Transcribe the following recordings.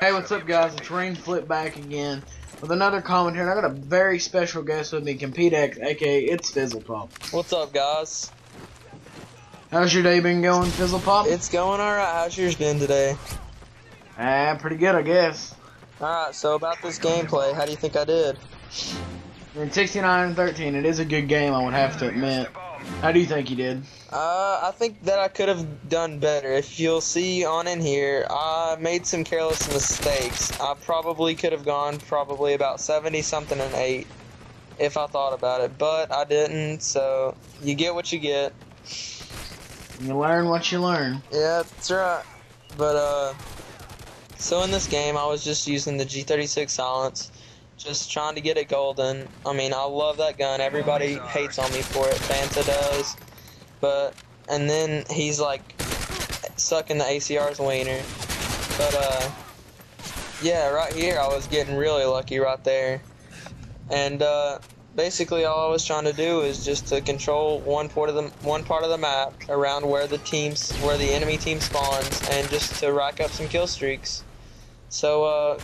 Hey, what's up, guys? It's Rain Flip back again with another commentary. I got a very special guest with me, CompeteX, aka It's Fizzlepop. What's up, guys? How's your day been going, Fizzlepop? It's going alright. How's yours been today? Pretty good, I guess. Alright, so about this gameplay, how do you think I did? I mean, 69-13. It is a good game, I would have to admit. How do you think you did? I think that I could have done better. If you'll see on in here, I made some careless mistakes. I probably could have gone probably about 70-something and 8 if I thought about it, but I didn't, so you get what you get. You learn what you learn. Yeah, that's right. But, so in this game, I was just using the G36 Silence, just trying to get it golden. I mean, I love that gun. Everybody hates on me for it. Fanta does. And then he's like sucking the ACR's wiener. But, yeah, right here, I was getting really lucky right there. And, basically all I was trying to do is just to control one part of the map around where the enemy team spawns, and just to rack up some kill streaks. So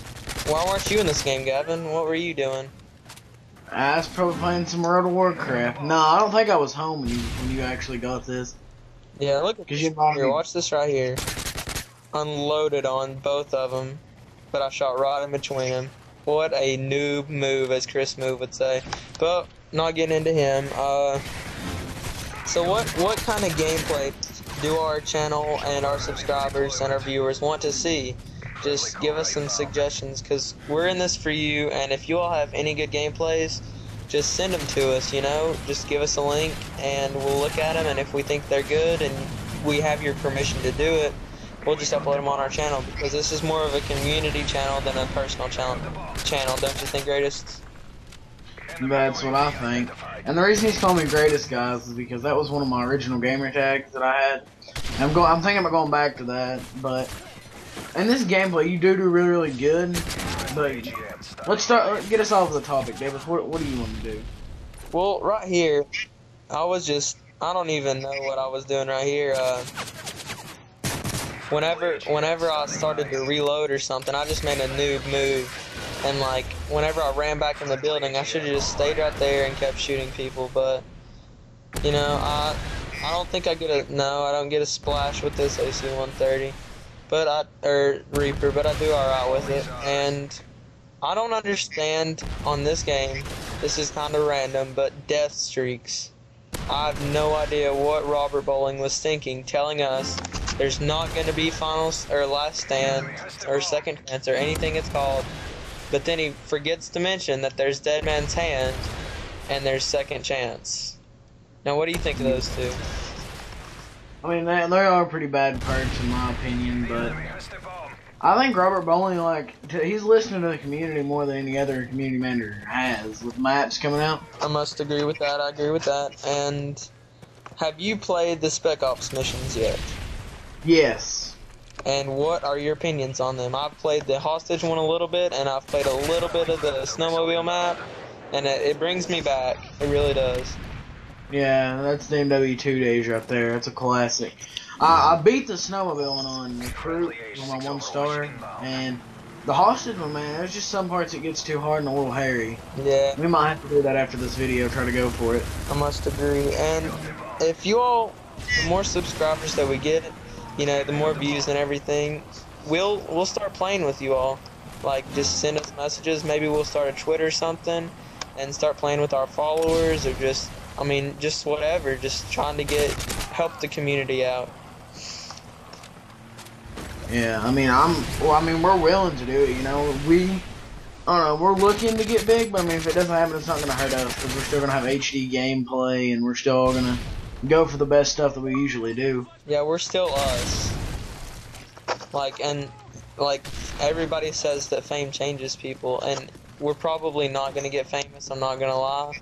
why weren't you in this game, Gavin? What were you doing? I was probably playing some World of Warcraft. No, I don't think I was home when you actually got this. Yeah, look at this here. Watch this right here. Unloaded on both of them, but I shot right in between them. What a noob move, as Chris Move would say. But not getting into him. So what kind of gameplay do our channel and our subscribers and our viewers want to see? Just give us some suggestions, because we're in this for you, and if you all have any good gameplays, just send them to us, you know? Just give us a link, and we'll look at them, and if we think they're good and we have your permission to do it, we'll just upload them on our channel, because this is more of a community channel than a personal channel, don't you think, Greatest? That's what I think. And the reason he's calling me Greatest, guys, is because that was one of my original gamer tags that I had. And I'm thinking about going back to that, but in this gameplay, you do really, really good. But let's get us off the topic, Davis. What do you want to do? Well, right here, I don't even know what I was doing right here. Whenever I started to reload or something, I just made a noob move. And like, whenever I ran back in the building, I should have just stayed right there and kept shooting people. But, you know, I don't think I don't get a splash with this AC-130. Or Reaper, but I do alright with it. And I don't understand on this game, this is kind of random, but death streaks. I have no idea what Robert Bowling was thinking, telling us there's not going to be finals or last stand or second chance or anything it's called. But then he forgets to mention that there's Dead Man's Hand and there's second chance. Now, what do you think of those two? I mean, they are pretty bad perks in my opinion, but I think Robert Bowling, he's listening to the community more than any other community manager has, with maps coming out. I must agree with that. I agree with that. And have you played the Spec Ops missions yet? Yes. And what are your opinions on them? I've played the hostage one a little bit, and I've played a little bit of the snowmobile map, and it brings me back. It really does. Yeah, that's the MW2 days right there. That's a classic. I beat the snowmobile one on Recruit on my 1-star, and the hostage one, man, there's just some parts it gets too hard and a little hairy. Yeah. We might have to do that after this video, try to go for it. I must agree. And if you all, the more subscribers that we get, you know, the more views and everything, we'll start playing with you all. Like, just send us messages. Maybe we'll start a Twitter or something and start playing with our followers, or just whatever, just trying to help the community out. Yeah, I mean, we're willing to do it, you know. I don't know, we're looking to get big, but I mean, if it doesn't happen, it's not going to hurt us, because we're still going to have HD gameplay, and we're still going to go for the best stuff that we usually do. Yeah, we're still us. Like, everybody says that fame changes people, and we're probably not going to get famous, I'm not going to lie.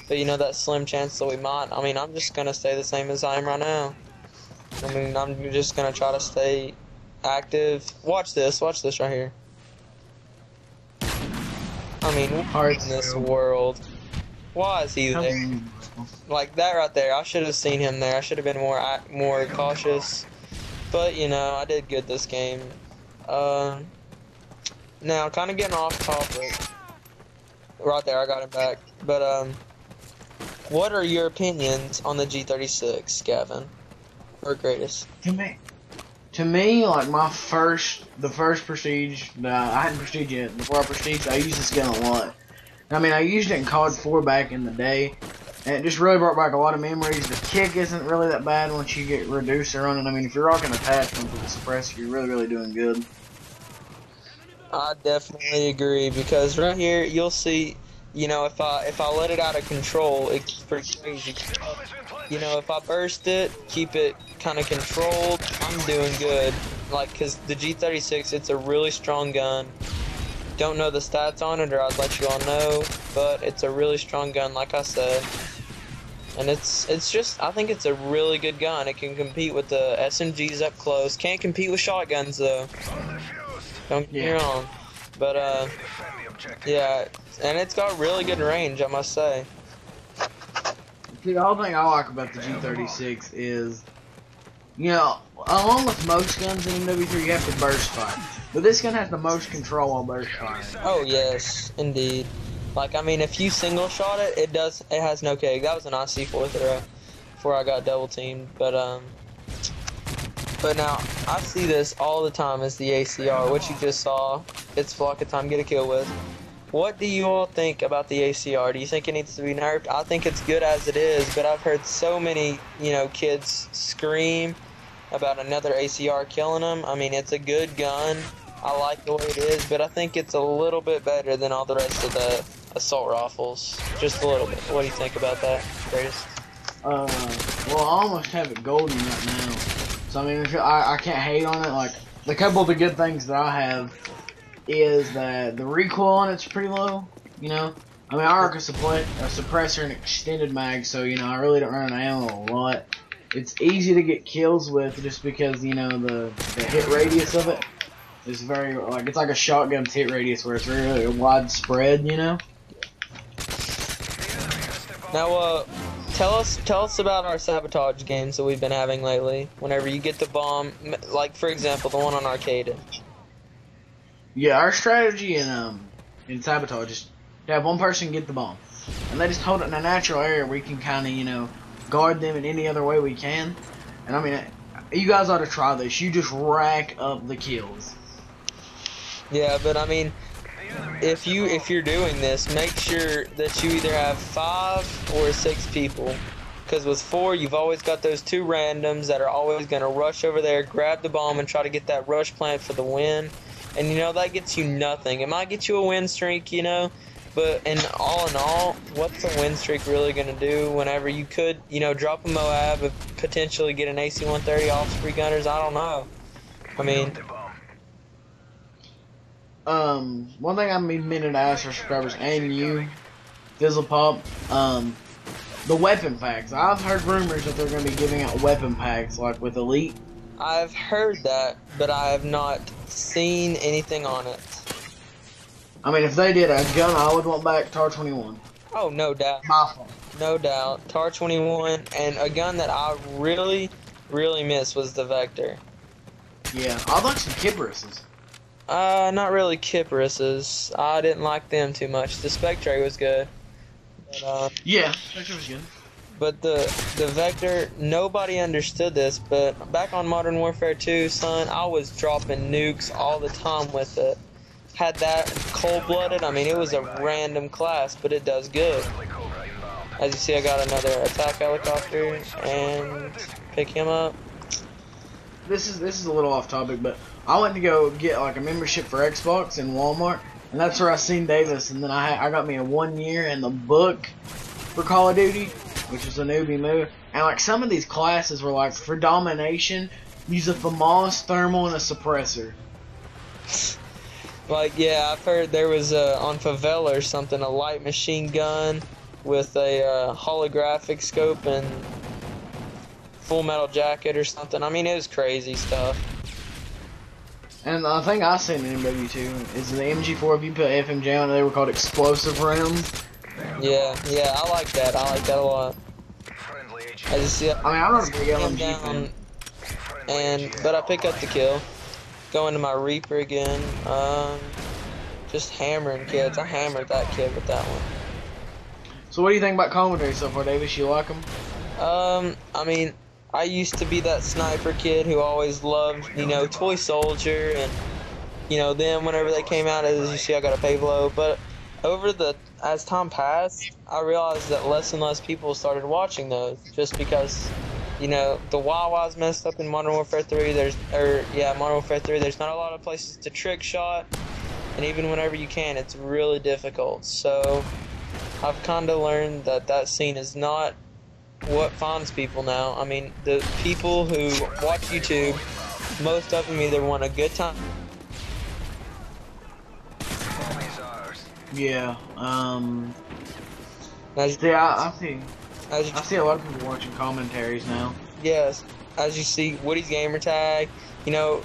But, you know, that slim chance that we might. I mean, I'm just going to stay the same as I am right now. I mean, I'm just going to try to stay active. Watch this right here. I mean, what in this world? Why is he there? Like, that right there, I should have seen him there. I should have been more cautious. But, you know, I did good this game. now kind of getting off topic. Right there, I got it back. But what are your opinions on the G36, Gavin? Or greatest? To me, like the first Prestige, I hadn't Prestige yet. Before I Prestige, I used this gun a lot. I mean, I used it in COD 4 back in the day, and it just really brought back a lot of memories. The kick isn't really that bad once you get Reducer running. I mean, if you're rocking attachments with the suppressor, you're really doing good. I definitely agree, because right here you'll see, you know, if I let it out of control, it's pretty crazy. You know, if I burst it, keep it kind of controlled, I'm doing good. Like, cause the G36, it's a really strong gun. Don't know the stats on it, or I'd let you all know, but it's a really strong gun, like I said. And it's just, I think it's a really good gun. It can compete with the SMGs up close. Can't compete with shotguns though. Don't get me wrong. But yeah, and it's got really good range, I must say. See, the whole thing I like about the G36 is, you know, along with most guns in MW3, you have to burst fire. But this gun has the most control on burst fire. Oh yes, indeed. Like, I mean, if you single shot it, it has no kick. That was an IC4 throw before I got double teamed. But now I see this all the time as the ACR. What you just saw, it's flock of time, get a kill with. What do you all think about the ACR? Do you think it needs to be nerfed? I think it's good as it is, but I've heard so many, you know, kids scream about another ACR killing them. I mean, it's a good gun. I like the way it is, but I think it's a little bit better than all the rest of the assault rifles. Just a little bit. What do you think about that, Greatest? Well, I almost have it golden right now. So, I mean, I can't hate on it. Like, a couple of the good things that I have is that the recoil on it's pretty low, you know? I mean, I rock a suppressor and extended mag, so, you know, I really don't run ammo a lot. It's easy to get kills with just because, you know, the hit radius of it is very, like, it's like a shotgun's hit radius where it's really widespread, you know? Now, tell us about our sabotage games that we've been having lately. Whenever you get the bomb, like, for example, the one on Arcade. Yeah, our strategy in sabotage is to have one person get the bomb, and they just hold it in a natural area where we can kind of, you know, guard them in any other way we can. And I mean, you guys ought to try this. You just rack up the kills. Yeah, but I mean, if you're doing this, make sure that you either have 5 or 6 people. Because with 4, you've always got those 2 randoms that are always going to rush over there, grab the bomb, and try to get that rush plant for the win. And, you know, that gets you nothing. It might get you a win streak, you know, but in all, what's a win streak really going to do whenever you could, you know, drop a Moab and potentially get an AC-130 off spree gunners? I don't know. I mean... one thing I meant to ask our subscribers and you, Fizzle Pop, the weapon packs. I've heard rumors that they're going to be giving out weapon packs, like with Elite. I've heard that, but I have not seen anything on it. I mean, if they did a gun, I would want back TAR-21. Oh, no doubt. My fault. No doubt. TAR-21, and a gun that I really miss was the Vector. Yeah, I'd like some Kipruses. Not really Kipruses. I didn't like them too much. The Spectre was good. But, yeah, Spectre was good. But the Vector, nobody understood this, but back on Modern Warfare 2, son, I was dropping nukes all the time with it. Had that cold-blooded, I mean, it was a random class, but it does good. As you see, I got another attack helicopter, and pick him up. This is a little off topic, but I went to go get like a membership for Xbox in Walmart, and that's where I seen Davis, and then I got me a 1 year in the book for Call of Duty, which is a newbie move. And like some of these classes were like, for domination, use a FAMAS, thermal, and a suppressor. Like, yeah, I've heard there was on Favela or something, a light machine gun with a holographic scope and full metal jacket or something. I mean, it was crazy stuff. And the thing I seen in MW2 is the MG4, if you put FMJ on it, they were called explosive rounds. Yeah, I like that. I like that a lot. I just see. I mean, I'm not a big LMG fan. But I pick up the kill. Go into my Reaper again. just hammering kids. I hammered that kid with that one. So what do you think about commentary so far, Davis? You like them? I mean, I used to be that sniper kid who always loved, you know, Toy Soldier and, you know, them whenever they came out, as you see, I got a Pavlo. But as time passed, I realized that less and less people started watching those just because, you know, the Wawa's messed up in Modern Warfare 3. Modern Warfare 3, there's not a lot of places to trick shot. And even whenever you can, it's really difficult. So I've kind of learned that scene is not what finds people now. I mean, the people who watch YouTube, most of them either want a good time. Yeah. As, See, I see. as you, I see a lot of people watching commentaries now. yes, as you see, Woody's Gamertag, you know,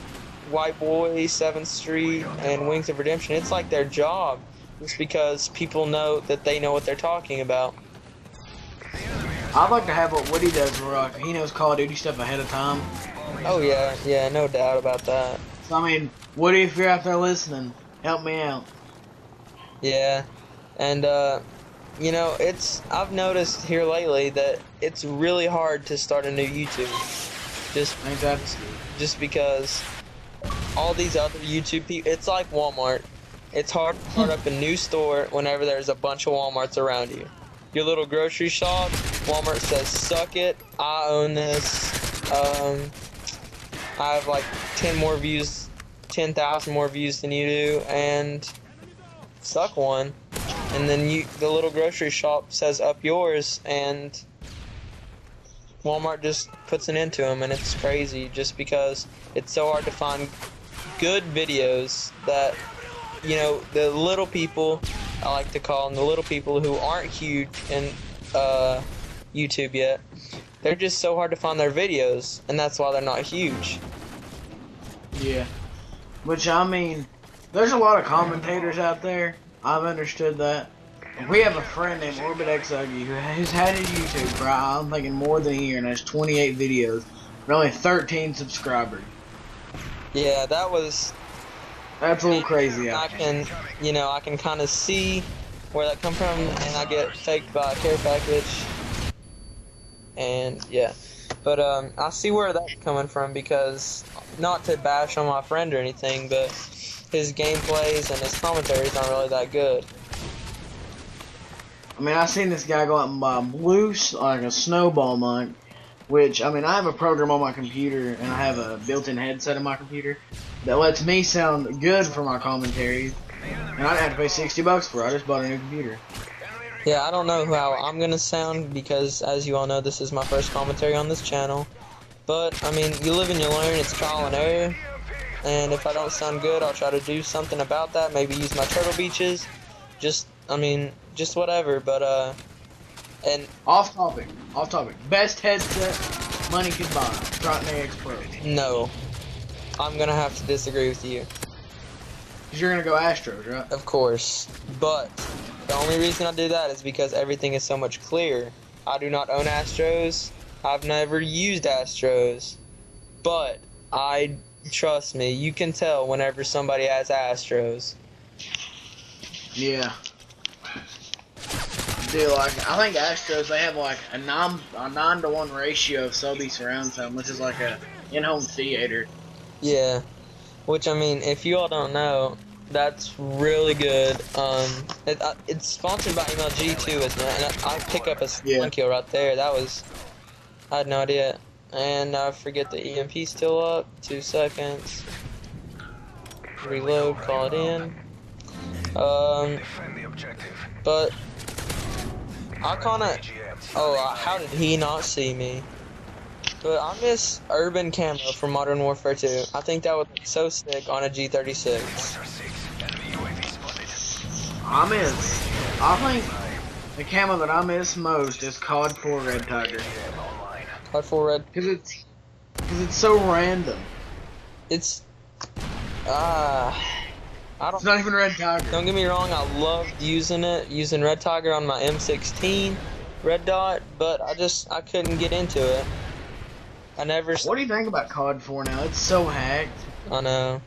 White Boy, 7th Street, and Wings of Redemption. It's like their job. It's because people know that they know what they're talking about. I'd like to have what Woody does, where like, he knows Call of Duty stuff ahead of time. Oh yeah, no doubt about that. So I mean, Woody, if you're out there listening, help me out. Yeah, and you know, I've noticed here lately that it's really hard to start a new YouTube. Just because all these other YouTube people, it's like Walmart. It's hard to start up a new store whenever there's a bunch of Walmarts around you. Your little grocery shop, Walmart says, suck it, I own this. I have like 10,000 more views than you do, and suck one. And then the little grocery shop says up yours, and Walmart just puts an end to them, and it's crazy just because it's so hard to find good videos that, you know, the little people, I like to call them the little people who aren't huge in YouTube yet, they're just so hard to find their videos, and that's why they're not huge. Yeah. Which, I mean, there's a lot of commentators out there. I've understood that. We have a friend named OrbitXUggy who's had his YouTube for, I'm thinking, more than a year, and has 28 videos, but only 13 subscribers. Yeah, That's a little crazy. I can kind of see where that come from, and I get faked by a care package, and yeah. But I see where that's coming from, because not to bash on my friend or anything, but his gameplays and his commentaries aren't really that good. I mean, I've seen this guy go out and buy like a snowball mic, which, I mean, I have a program on my computer, and I have a built-in headset in my computer that lets me sound good for my commentaries, and I didn't have to pay $60 for it. I just bought a new computer. Yeah, I don't know how I'm gonna sound, because as you all know, this is my first commentary on this channel. But I mean, you live and you learn. It's trial and error. And if I don't sound good, I'll try to do something about that. Maybe use my Turtle Beaches. Just whatever. But and Off topic. Best headset money could buy. Triton AX Pro. no, I'm gonna have to disagree with you. Cause you're gonna go Astros, right? Of course, but the only reason I do that is because everything is so much clearer. I do not own Astros. I've never used Astros, but trust me, you can tell whenever somebody has Astros. Yeah. Dude, like, I think Astros, they have like a 9-to-1 ratio of Dolby surround sound, which is like a in-home theater. Yeah, which, I mean, if you all don't know, that's really good. It's sponsored by MLG too, isn't it? And I pick up a one kill right there. I had no idea. And I forget the EMP's still up. 2 seconds. Reload, call it in. But I how did he not see me? But I miss urban camo from Modern Warfare 2. I think that would look so sick on a G36. I think the camo that I miss most is COD 4 Red Tiger. COD 4 Red? Cause it's so random. It's It's not even Red Tiger. Don't get me wrong, I loved using Red Tiger on my M16 Red Dot, but I couldn't get into it. What do you think about COD 4 now? It's so hacked. I know.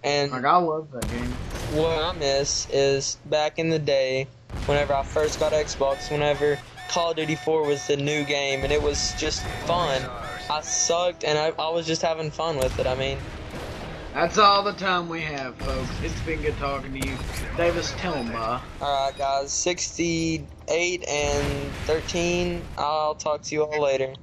And like, I love that game. what I miss is back in the day, whenever I first got Xbox, whenever Call of Duty 4 was the new game, and it was just fun. I sucked, and I was just having fun with it. I mean, That's all the time we have, folks. It's been good talking to you. Davis, tell them, bye. alright, guys, 68 and 13. I'll talk to you all later.